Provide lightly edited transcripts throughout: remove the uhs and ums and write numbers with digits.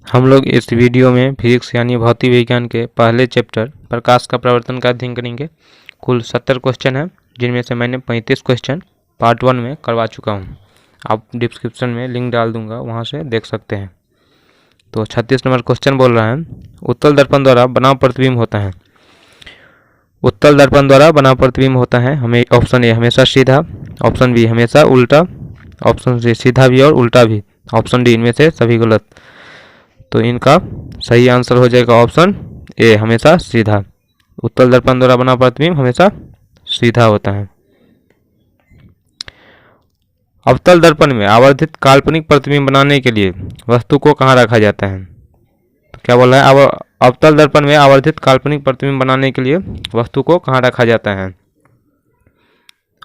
हम लोग इस वीडियो में फिजिक्स यानी भौतिक विज्ञान के पहले चैप्टर प्रकाश का प्रवर्तन का अध्ययन करेंगे। कुल 70 क्वेश्चन हैं, जिनमें से मैंने 35 क्वेश्चन पार्ट 1 में करवा चुका हूं। आप डिस्क्रिप्शन में लिंक डाल दूंगा, वहां से देख सकते हैं। तो 36 नंबर क्वेश्चन बोल रहा है, उत्तल दर्पण द्वारा बनाम प्रतिबिंब होता है। उत्तल दर्पण द्वारा बनाम प्रतिबिंब होता है हमें ऑप्शन ए हमेशा सीधा, ऑप्शन बी हमेशा उल्टा, ऑप्शन सी सीधा भी और उल्टा भी, ऑप्शन डी इनमें से सभी गलत। तो इनका सही आंसर हो जाएगा ऑप्शन ए हमेशा सीधा। उत्तल दर्पण द्वारा बना प्रतिबिंब हमेशा सीधा होता है। अवतल दर्पण में आवर्धित काल्पनिक प्रतिबिंब बनाने के लिए वस्तु को कहाँ रखा जाता है? तो क्या बोल रहा है, अवतल दर्पण में आवर्धित काल्पनिक प्रतिबिंब बनाने के लिए वस्तु को कहाँ रखा जाता है?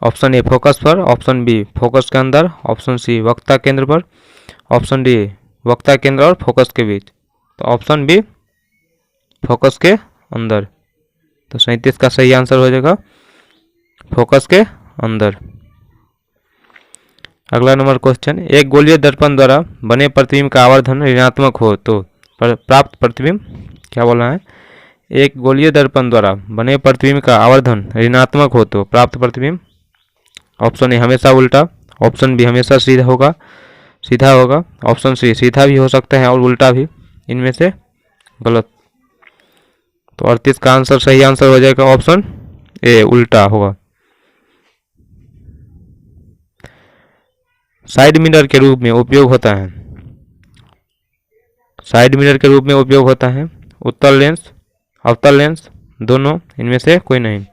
ऑप्शन ए फोकस पर, ऑप्शन बी फोकस के अंदर, ऑप्शन सी वक्ता केंद्र पर, ऑप्शन डी वक्ता केंद्र और फोकस के बीच। तो ऑप्शन बी फोकस के अंदर। तो 37 का सही आंसर हो जाएगा फोकस के अंदर। अगला नंबर क्वेश्चन, एक गोलीय दर्पण द्वारा बने प्रतिबिंब का आवर्धन ऋणात्मक हो तो प्राप्त प्रतिबिंब क्या बोला है? एक गोलीय दर्पण द्वारा बने प्रतिबिंब का आवर्धन ऋणात्मक हो तो प्राप्त प्रतिबिंब ऑप्शन ए हमेशा उल्टा, ऑप्शन बी हमेशा सीधा होगा, ऑप्शन सी सीधा भी हो सकता है और उल्टा भी, इनमें से गलत। तो 38 का आंसर सही आंसर हो जाएगा ऑप्शन ए उल्टा होगा। साइड मिरर के रूप में उपयोग होता है, साइड मिरर के रूप में उपयोग होता है उत्तल लेंस, अवतल लेंस, दोनों, इनमें से कोई नहीं।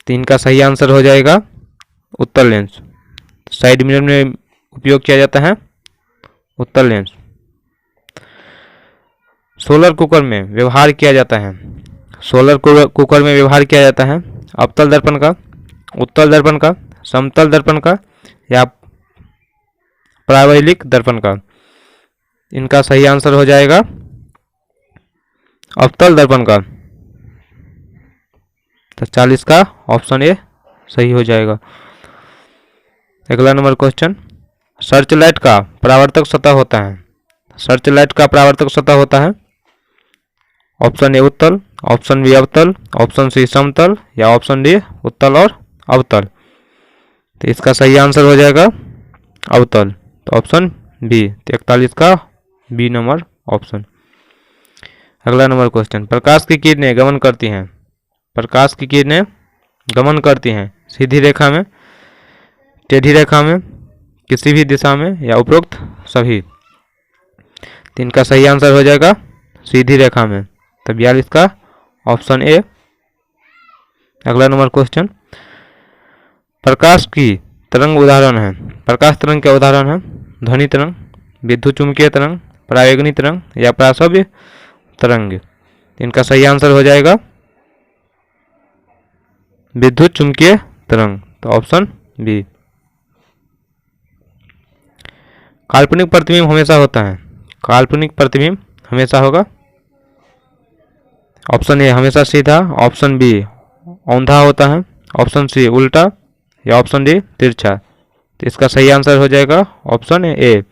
तो इनका सही आंसर हो जाएगा उत्तल लेंस। साइड मिरर में उपयोग किया जाता है उत्तल लेंस। सोलर कुकर में व्यवहार किया जाता है, सोलर कुकर में व्यवहार किया जाता है अवतल दर्पण का, उत्तल दर्पण का, समतल दर्पण का या प्रावैलिक दर्पण का। इनका सही आंसर हो जाएगा अवतल दर्पण का। तो 40 का ऑप्शन ए सही हो जाएगा। अगला नंबर क्वेश्चन, सर्चलाइट का परावर्तक सतह होता है, सर्चलाइट का परावर्तक सतह होता है ऑप्शन ए उत्तल, ऑप्शन बी अवतल, ऑप्शन सी समतल या ऑप्शन डी उत्तल और अवतल। तो इसका सही आंसर हो जाएगा अवतल। तो ऑप्शन बी, 41 का बी नंबर ऑप्शन। अगला नंबर क्वेश्चन, प्रकाश की किरणें गमन करती हैं, प्रकाश की किरणें गमन करती हैं सीधी रेखा में, टेढ़ी रेखा में, किसी भी दिशा में या उपरोक्त सभी। तो इनका सही आंसर हो जाएगा सीधी रेखा में। तो 42 का ऑप्शन ए। अगला नंबर क्वेश्चन, प्रकाश की तरंग उदाहरण है, प्रकाश तरंग के उदाहरण है ध्वनि तरंग, विद्युत चुंबकीय तरंग, परावैगनी तरंग या पराश्रव्य तरंग। इनका सही आंसर हो जाएगा विद्युत चुंबकीय तरंग। तो ऑप्शन बी। काल्पनिक प्रतिबिंब हमेशा होता है, काल्पनिक प्रतिबिंब हमेशा होगा ऑप्शन ए हमेशा सीधा, ऑप्शन बी औंधा होता है, ऑप्शन सी उल्टा या ऑप्शन डी तिरछा। तो इसका सही आंसर हो जाएगा ऑप्शन ए,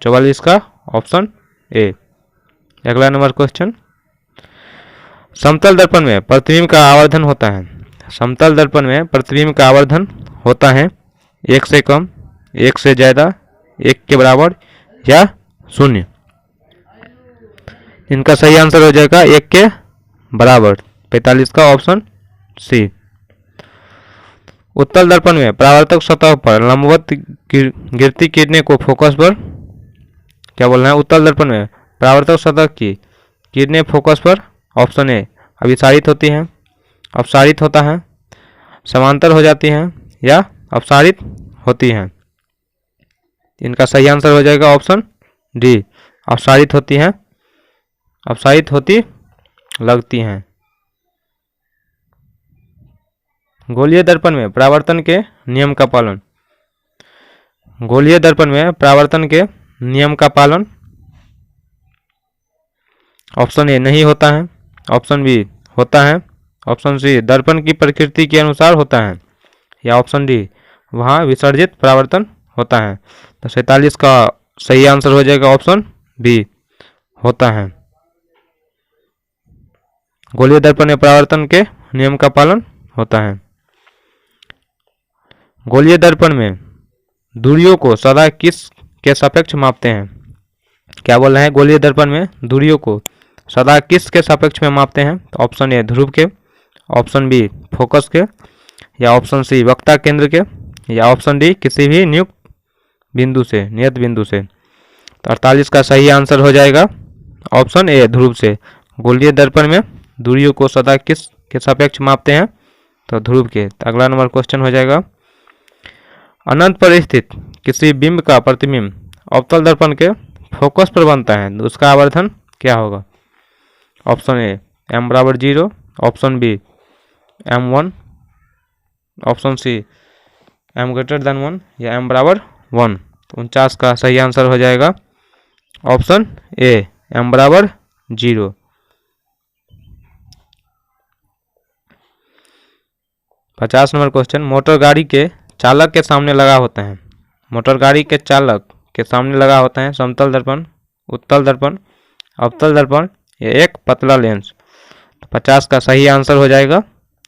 44 का ऑप्शन ए। अगला नंबर क्वेश्चन, समतल दर्पण में प्रतिबिंब का आवर्धन होता है, समतल दर्पण में प्रतिबिंब का आवर्धन होता है 1 से कम, 1 से ज्यादा, 1 के बराबर या 0। इनका सही आंसर हो जाएगा 1 के बराबर, 45 का ऑप्शन सी। उत्तल दर्पण में परावर्तक सतह पर लंबवत गिरती किरणें को फोकस पर क्या बोलना है? उत्तल दर्पण में परावर्तक सतह की किरणें फोकस पर ऑप्शन ए अभिसारित होती हैं, अपसारित होता है, समांतर हो जाती हैं या अपसारित होती हैं। इनका सही आंसर हो जाएगा ऑप्शन डी, अपसारित होती हैं, अपसारित होती लगती हैं। गोलीय दर्पण में परावर्तन के नियम का पालन, गोलीय दर्पण में परावर्तन के नियम का पालन ऑप्शन ए नहीं होता है, ऑप्शन बी होता है, ऑप्शन सी दर्पण की प्रकृति के अनुसार होता है या ऑप्शन डी वहाँ विसर्जित परावर्तन होता है। तो 47 का सही आंसर हो जाएगा ऑप्शन बी होता है। गोलीय दर्पण में परावर्तन के नियम का पालन होता है। गोलीय दर्पण में दूरियों को सदा किस के सापेक्ष मापते हैं? क्या बोल रहे हैं? गोलीय दर्पण में दूरियों को सदा किस के सापेक्ष में मापते हैं? तो ऑप्शन ए ध्रुव के, ऑप्शन बी फोकस के, या ऑप्शन सी वक्ता केंद्र के, या ऑप्शन डी किसी भी नियुक्त बिंदु से, नियत बिंदु से। तो 48 का सही आंसर हो जाएगा ऑप्शन ए ध्रुव से। गोलीय दर्पण में दूरियों को सदा किस के सापेक्ष मापते हैं? तो ध्रुव के। तो अगला नंबर क्वेश्चन हो जाएगा, अनंत पर स्थित किसी बिंब का प्रतिबिंब अवतल दर्पण के फोकस पर बनता है, तो उसका आवर्धन क्या होगा? ऑप्शन ए m बराबर 0, option B m1, option C m greater than 1, या m बराबर 1। तो 49 का सही आंसर हो जाएगा ऑप्शन ए m बराबर 0। पचास नंबर क्वेश्चन, मोटर गाड़ी के चालक के सामने लगा होता है, मोटर गाड़ी के चालक के सामने लगा होता है समतल दर्पण, उत्तल दर्पण, अवतल दर्पण, या एक पतला लेंस। 50 का सही आंसर हो जाएगा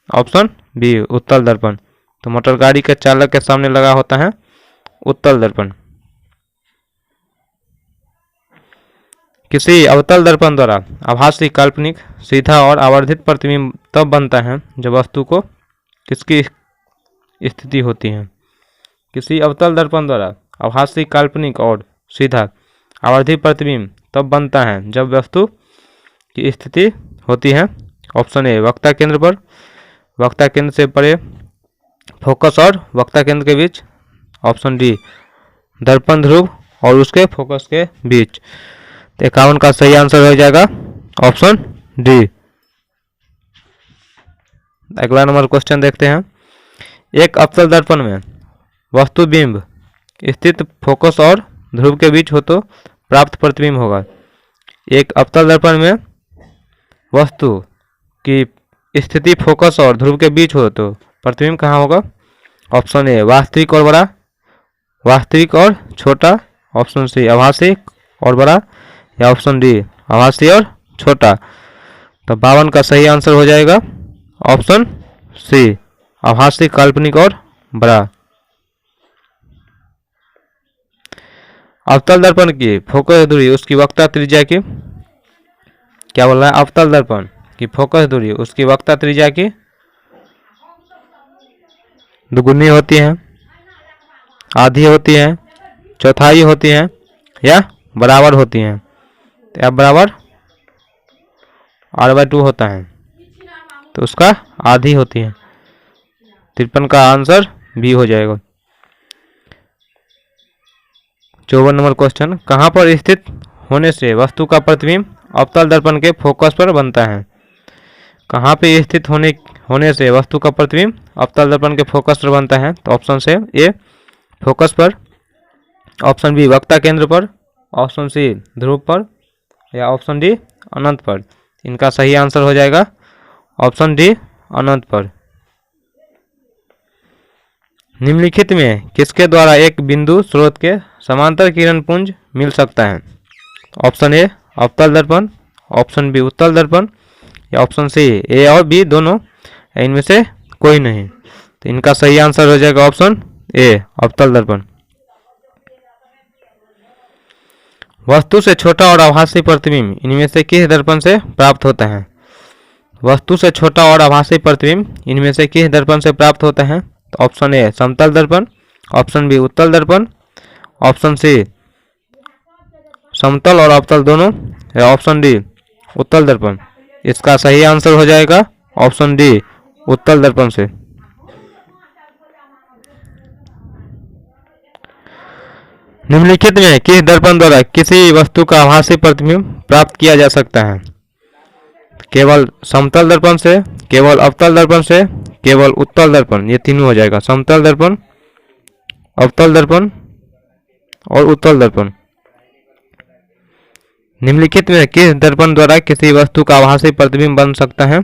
ऑप्शन बी उत्तल दर्पण। तो मोटर गाड़ी के चालक के सामने लगा होता है उत्तल दर्पण। किसी अवतल दर्पण द्वारा आभासी, काल्पनिक, सीधा और आवर्धित प्रतिबिंब तब बनता है जब वस्तु को किसकी स्थिति होती है? किसी अवतल दर्पण द्वारा आभासी, काल्पनिक और सीधा आवर्धित प्रतिबिंब तब बनता है जब वस्तु की स्थिति होती है। ऑप्शन ए वक्ता केंद्र पर, वक्ता केंद्र से परे, फोकस और वक्ता केंद्र के बीच, ऑप्शन डी दर्पण ध्रुव और उसके फोकस के बीच। 51 का सही आंसर हो जाएगा ऑप्शन डी। अगला नंबर क्वेश्चन देखते हैं, एक अवतल दर्पण में वस्तु बिंब स्थित फोकस और ध्रुव के बीच हो तो प्राप्त प्रतिबिंब होगा। एक अवतल दर्पण में वस्तु की स्थिति फोकस और ध्रुव के बीच हो तो प्रतिबिंब कहाँ होगा? ऑप्शन ए वास्तविक और बड़ा, वास्तविक और छोटा, ऑप्शन सी आभासी और बड़ा, या ऑप्शन डी आभासी और छोटा। तो 52 का सही आंसर हो जाएगा ऑप्शन सी आभासी, काल्पनिक और बड़ा। अवतल दर्पण की फोकस दूरी उसकी वक्ता त्रिज्या की, क्या बोल रहा है? अवतल दर्पण की फोकस दूरी उसकी वक्ता त्रिज्या की दुगुनी होती है, आधी होती है, चौथाई होती है, या बराबर होती है। तो अब बराबर r/2 होता है, तो उसका आधी होती है। 53 का आंसर बी हो जाएगा। 54 नंबर क्वेश्चन, कहाँ पर स्थित होने से वस्तु का प्रतिबिंब अवतल दर्पण के फोकस पर बनता है? कहाँ पे स्थित होने से वस्तु का प्रतिबिंब अवतल दर्पण के फोकस पर बनता है? तो ऑप्शन से ए फोकस पर, ऑप्शन बी वक्ता केंद्र पर, ऑप्शन सी ध्रुव पर, या ऑप्शन डी अनंत पर। इनका सही आंसर हो जाएगा ऑप्शन डी अनंत पर। निम्नलिखित में किसके द्वारा एक बिंदु स्रोत के समांतर किरण पुंज मिल सकता है? ऑप्शन ए अवतल दर्पण, ऑप्शन बी उत्तल दर्पण, या ऑप्शन सी ए और बी दोनों, इनमें से कोई नहीं। तो इनका सही आंसर हो जाएगा ऑप्शन ए अवतल दर्पण। वस्तु से छोटा और आभासी प्रतिबिंब इनमें से किस दर्पण से प्राप्त होता है? वस्तु से छोटा और आभासी प्रतिबिंब इनमें से किस दर्पण से प्राप्त होता है? तो ऑप्शन ए समतल दर्पण, ऑप्शन बी उत्तल दर्पण, ऑप्शन सी समतल और अवतल दोनों, या ऑप्शन डी उत्तल दर्पण। इसका सही आंसर हो जाएगा ऑप्शन डी उत्तल दर्पण से। निम्नलिखित में किस दर्पण द्वारा किसी वस्तु का आभासी प्रतिबिंब प्राप्त किया जा सकता है? केवल समतल दर्पण से, केवल अवतल दर्पण से, केवल उत्तल दर्पण, ये तीनों हो जाएगा। समतल दर्पण, अवतल दर्पण और उत्तल दर्पण। निम्नलिखित में किस दर्पण द्वारा किसी वस्तु का आभासी प्रतिबिंब बन सकता है?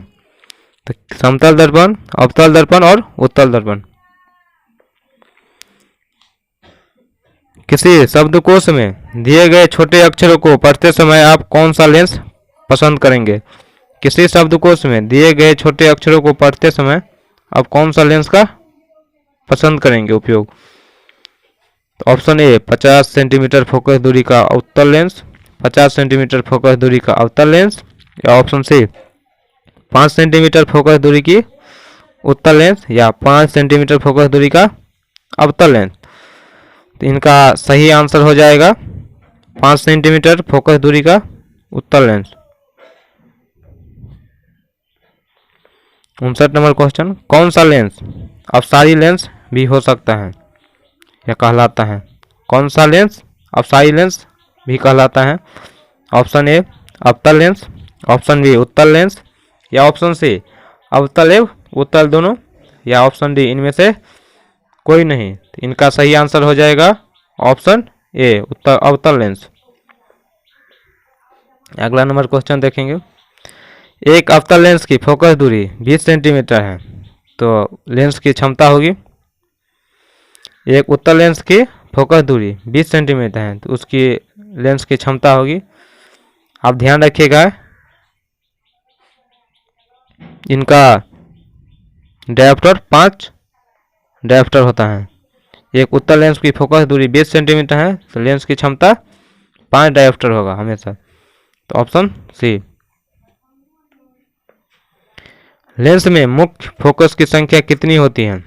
तो समतल दर्पण, अवतल दर्पण और उत्तल दर्पण। किसी शब्दकोश में दिए गए छोटे अक्षरों को पढ़ते समय आप कौन सा लेंस पसंद करेंगे? किसी शब्दकोश में दिए गए छोटे अक्षरों को पढ़ते समय आप कौन सा लेंस का पसंद करेंगे उपयोग? तो ऑप्शन ए 50 सेंटीमीटर फोकस दूरी का अवतल लेंस, 50 सेंटीमीटर फोकस दूरी का अवतल लेंस, या ऑप्शन सी 5 सेंटीमीटर फोकस दूरी की उत्तल लेंस, या 5 सेंटीमीटर फोकस दूरी का अवतल लेंस। तो इनका सही आंसर हो जाएगा 5 सेंटीमीटर फोकस दूरी का उत्तल लेंस। 59 नंबर क्वेश्चन, कौन सा लेंस अपसारी लेंस भी हो सकता है या कहलाता है? कौन सा लेंस अपसारी लेंस भी कहलाता है? ऑप्शन ए अवतल लेंस, ऑप्शन बी उत्तल लेंस, या ऑप्शन सी अवतल एवं उत्तल दोनों, या ऑप्शन डी इनमें से कोई नहीं। तो इनका सही आंसर हो जाएगा ऑप्शन ए उत्तल अवतल लेंस। अगला नंबर क्वेश्चन देखेंगे, एक अवतल लेंस की फोकस दूरी 20 सेंटीमीटर है तो लेंस की क्षमता होगी। एक उत्तल लेंस की फोकस दूरी 20 सेंटीमीटर है तो उसकी लेंस की क्षमता होगी। आप ध्यान रखिएगा इनका डायोप्टर 5 डायोप्टर होता है। एक उत्तल लेंस की फोकस दूरी 20 सेंटीमीटर है तो लेंस की क्षमता 5 डायोप्टर होगा हमेशा। तो ऑप्शन सी। लेंस में मुख्य फोकस की संख्या कितनी होती है?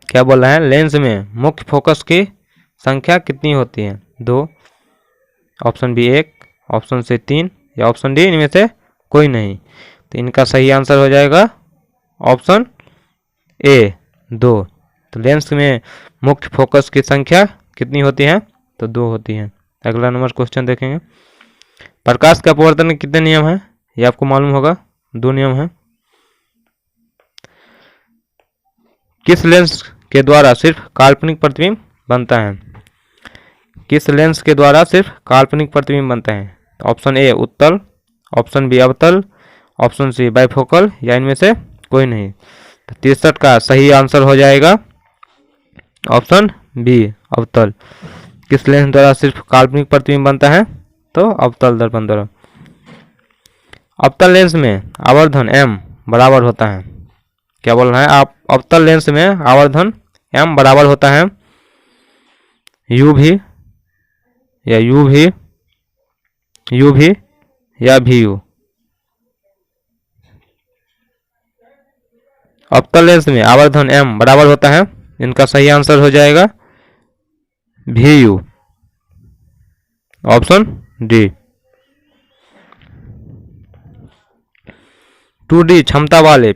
क्या बोल रहा है? लेंस में मुख्य फोकस की संख्या कितनी होती है? 2, ऑप्शन बी 1, ऑप्शन सी 3, या ऑप्शन डी इनमें से कोई नहीं। तो इनका सही आंसर हो जाएगा ऑप्शन ए 2। तो लेंस में मुख्य फोकस की संख्या कितनी होती है? तो 2 होती है। अगला नंबर क्वेश्चन देखेंगे, प्रकाश के अपवर्तन के कितने नियम हैं? ये आपको मालूम होगा, 2 नियम हैं। किस लेंस के द्वारा सिर्फ काल्पनिक प्रतिबिंब बनता है? किस लेंस के द्वारा सिर्फ काल्पनिक प्रतिबिंब बनता है? ऑप्शन ए उत्तल, ऑप्शन बी अवतल, ऑप्शन सी बाइफोकल, या इनमें से कोई नहीं। तो 63 का सही आंसर हो जाएगा ऑप्शन बी अवतल। किस लेंस द्वारा सिर्फ काल्पनिक प्रतिबिंब बनता है? तो अवतल दर्पण द्वारा। अवतल लेंस में आवर्धन m बराबर होता है। क्या बोल रहा है? आप अवतल लेंस में आवर्धन m बराबर होता है u भी, या u भी, u भी, या vu। अवतल लेंस में आवर्धन m बराबर होता है, इनका सही आंसर हो जाएगा vu, ऑप्शन डी। 2D क्षमता वाले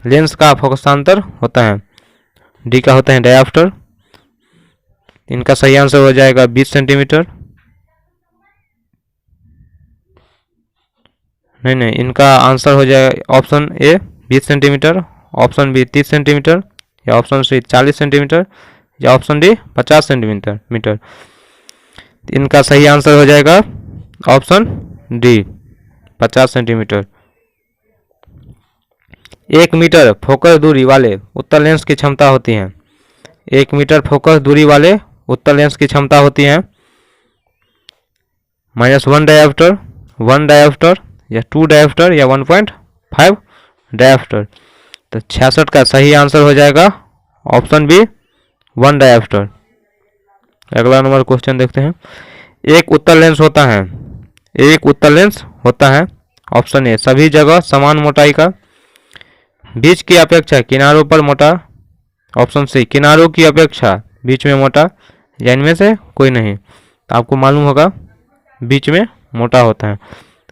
लेंस का फोकसांतर होता है, डी का होता है डायोप्टर। इनका सही आंसर हो जाएगा 20 सेंटीमीटर। नहीं, इनका आंसर हो जाएगा option A 20 centimetre, option B 30 centimetre, या ऑप्शन सी 40 सेंटीमीटर, या ऑप्शन डी 50 सेंटीमीटर। इनका सही आंसर हो जाएगा option D 50 centimetre. 1 metre focus दूरी वाले उत्तल लेंस की क्षमता होती है। 1 मीटर फोकस दूरी वाले उत्तल लेंस की क्षमता होती है -1 डायोप्टर, 1 डायोप्टर, या 2 डायोप्टर, या 1.5 डायोप्टर। तो 66 का सही आंसर हो जाएगा ऑप्शन बी 1 डायोप्टर। अगला नंबर क्वेश्चन देखते हैं, एक उत्तल लेंस होता है, एक उत्तल लेंस होता है, ऑप्शन ए सभी जगह समान मोटाई का, बीच की अपेक्षा किनारों पर मोटा, ऑप्शन सी किनारों की अपेक्षा बीच में मोटा, या इनमें से कोई नहीं। तो आपको मालूम होगा बीच में मोटा होता है,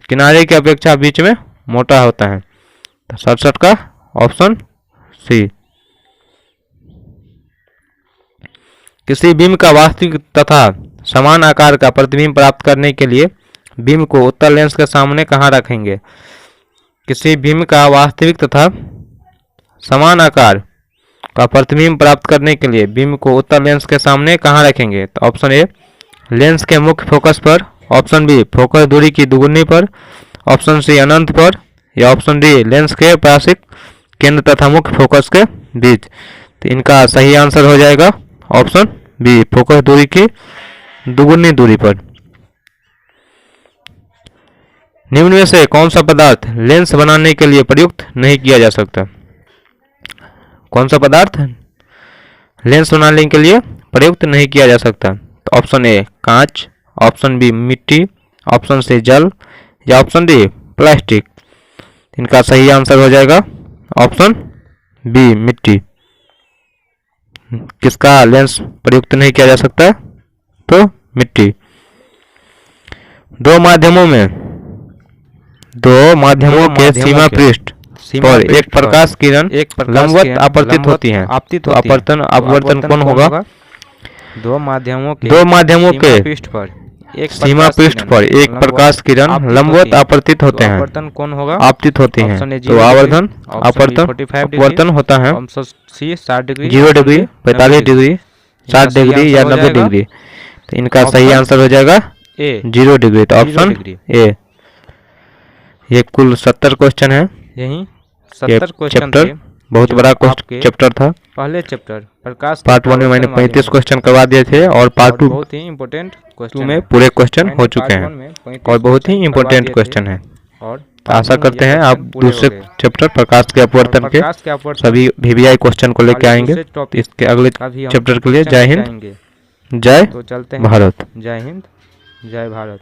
किनारे की अपेक्षा बीच में मोटा होता है। तो 67 का ऑप्शन सी। किसी बीम का वास्तविक तथा समान आकार का प्रतिबिंब प्राप्त करने के लिए बीम को उत्तल लेंस के सामने कहाँ रखेंगे? किसी बीम का वास्तविक तथा समान आकार का प्रतिबिंब प्राप्त करने के लिए बीम को उत्तल लेंस के सामने कहाँ रखेंगे? तो ऑप्शन ए लेंस के मुख्य फोकस पर, ऑप्शन बी फोकस दूरी की दुगुनी पर, ऑप्शन सी अनंत पर, या ऑप्शन डी लेंस के प्राशिक केंद्र तथा मुख्य फोकस के बीच। तो इनका सही आंसर हो जाएगा ऑप्शन बी फोकस दूरी की दुगुनी दूरी पर। निम्न में से कौन सा पदार्थ लेंस बनाने के लिए प्रयुक्त नहीं किया जा सकता? कौन सा पदार्थ लेंस बनाने के लिए प्रयुक्त नहीं किया जा सकता? तो ऑप्शन ए कांच, ऑप्शन बी मिट्टी, ऑप्शन सी जल या ऑप्शन डी प्लास्टिक। इनका सही आंसर हो जाएगा ऑप्शन बी मिट्टी। किसका लेंस प्रयुक्त नहीं किया जा सकता है? तो मिट्टी। दो माध्यमों के सीमा पृष्ठ पर एक प्रकाश किरण लंबवत आपतित होती है, तो अपवर्तन कौन होगा? दो माध्यमों के पृष्ठ पर सीमा पृष्ठ पर एक प्रकाश किरण लंबवत आपतित होते हैं, अपवर्तन कौन होगा? आपतित होती हैं, तो अपवर्तन होता है सी 60 डिग्री, 0 डिग्री, 45 डिग्री, 60 डिग्री या 90 डिग्री। तो इनका सही आंसर हो जाएगा ए 0 डिग्री, तो ऑप्शन ए। ये कुल 70 क्वेश्चन है। यही 70 क्वेश्चन चैप्टर बहुत बड़ा चैप्टर था। पहले चैप्टर प्रकाश पार्ट 1 में मैंने 35 क्वेश्चन करवा दिए थे और पार्ट 2 बहुत ही इंपॉर्टेंट क्वेश्चन में पूरे क्वेश्चन हो चुके हैं और बहुत ही इंपॉर्टेंट क्वेश्चन है। और आशा करते हैं आप दूसरे चैप्टर प्रकाश के अपवर्तन के सभी वीवीआई क्वेश्चन को लेके आएंगे। इसके अगले चैप्टर के लिए जय हिंद, जय तो चलते हैं भारत। जय हिंद, जय भारत।